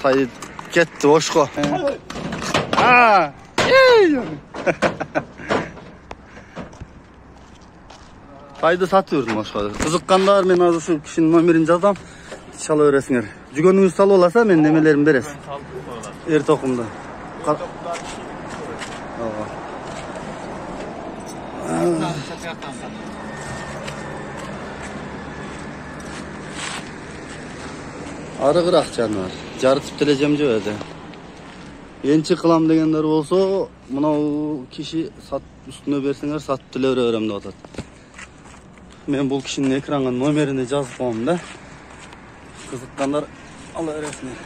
Tay ketdi boşqa. Taydı satıyordum boşqa. Kızıqqanlar men azı şu kişinin nomerini жазам. Çala öresingер. Жүгөнүңүз салып аласа мен немелерин бересиз. Эр токумда. Arıgırak canlar. Жарытып дележем жок эди. Энчи кылам дегендер болсо, мынау киши сат үстүнө берсеңер сатып деле берем деп атат. Мен бул кишинин экранга номерини жазып коем да. Кызыккандар ала бересиңер.